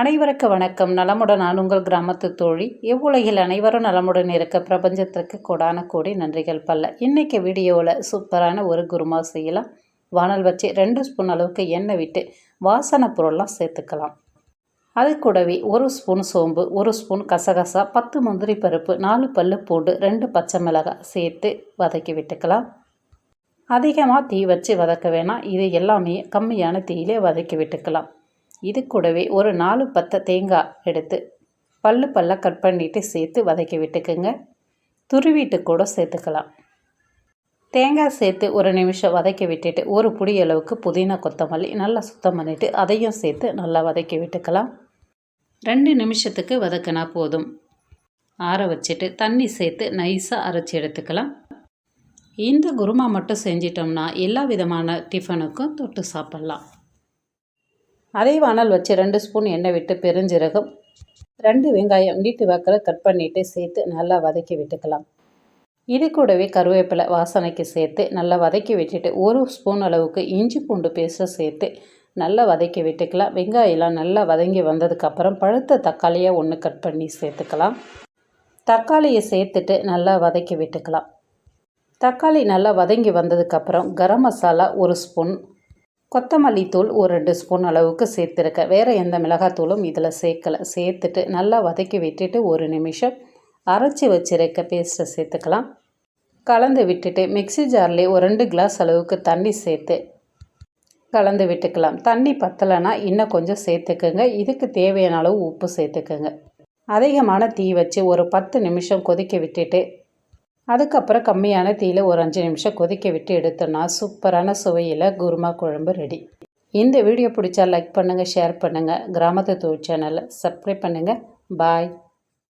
அனைவருக்கு வணக்கம். நலமுடன் நான் உங்கள் கிராமத்து தோழி. இவ்வுலகில் அனைவரும் நலமுடன் இருக்க பிரபஞ்சத்திற்கு கோடான கோடி நன்றிகள் பல்ல. இன்றைக்கி வீடியோவில் சூப்பரான ஒரு குருமா செய்யலாம். வானல் வச்சு 2 ஸ்பூன் அளவுக்கு எண்ணெய் விட்டு வாசனை பொருள்லாம் சேர்த்துக்கலாம். அது கூடவே 1 ஸ்பூன் சோம்பு, 1 ஸ்பூன் கசகசா, 10 முந்திரி பருப்பு, 4 பல்லு பூண்டு, 2 பச்சை மிளகாய் சேர்த்து வதக்கி விட்டுக்கலாம். அதிகமாக தீ வச்சு வதக்க வேணாம். இது எல்லாமே கம்மியான தீயிலே வதக்கி விட்டுக்கலாம். இது கூடவே ஒரு 4 பத்தை தேங்காய் எடுத்து பல்லாக கட் பண்ணிவிட்டு சேர்த்து வதக்கி விட்டுக்குங்க. துருவிட்டு கூட சேர்த்துக்கலாம். தேங்காய் சேர்த்து ஒரு நிமிஷம் வதக்கி விட்டுட்டு ஒரு புடி அளவுக்கு புதினா கொத்தமல்லி நல்லா சுத்தம் பண்ணிவிட்டு அதையும் சேர்த்து நல்லா வதக்கி விட்டுக்கலாம். 2 நிமிஷத்துக்கு வதக்கினா போதும். ஆற வச்சுட்டு தண்ணி சேர்த்து நைஸாக அரைச்சி எடுத்துக்கலாம். இந்த குருமா மட்டும் செஞ்சிட்டோம்னா எல்லா விதமான டிஃபனுக்கும் தொட்டு சாப்பிட்லாம். அதே வானல் வச்சு 2 ஸ்பூன் எண்ணெய் விட்டு பெருஞ்சீரகம், 2 வெங்காயம் நீட்டு வாக்கில் கட் பண்ணிவிட்டு சேர்த்து நல்லா வதக்கி விட்டுக்கலாம். இது கூடவே கருவேப்பிலை வாசனைக்கு சேர்த்து நல்லா வதக்கி விட்டுட்டு 1 ஸ்பூன் அளவுக்கு இஞ்சி பூண்டு பேஸ்ட்டை சேர்த்து நல்லா வதக்கி விட்டுக்கலாம். வெங்காயம்லாம் நல்லா வதங்கி வந்ததுக்கப்புறம் பழுத்த தக்காளியாக 1 கட் பண்ணி சேர்த்துக்கலாம். தக்காளியை சேர்த்துட்டு நல்லா வதக்கி விட்டுக்கலாம். தக்காளி நல்லா வதங்கி வந்ததுக்கப்புறம் கரம் மசாலா 1 ஸ்பூன், கொத்தமல்லி தூள் ஒரு 2 ஸ்பூன் அளவுக்கு சேர்த்துருக்கேன். வேறு எந்த மிளகாத்தூளும் இதில் சேர்க்கலை. சேர்த்துட்டு நல்லா வதக்கி விட்டுட்டு 1 நிமிஷம் அரைச்சி வச்சிருக்க பேஸ்ட்டை சேர்த்துக்கலாம். கலந்து விட்டுட்டு மிக்ஸி ஜார்லேயே ஒரு 2 கிளாஸ் அளவுக்கு தண்ணி சேர்த்து கலந்து விட்டுக்கலாம். தண்ணி பத்தலைன்னா இன்னும் கொஞ்சம் சேர்த்துக்குங்க. இதுக்கு தேவையான அளவு உப்பு சேர்த்துக்குங்க. அதிகமான தீ வச்சு ஒரு 10 நிமிஷம் கொதிக்க விட்டுட்டு அதுக்கப்புறம் கம்மியான தீயில் ஒரு 5 நிமிஷம் கொதிக்க விட்டு எடுத்தோன்னா சூப்பரான சுவையில் குருமா குழம்பு ரெடி. இந்த வீடியோ பிடிச்சா லைக் பண்ணுங்கள், ஷேர் பண்ணுங்கள். கிராமத்து தோழி சேனலை சப்ஸ்கிரைப் பண்ணுங்கள். பாய்.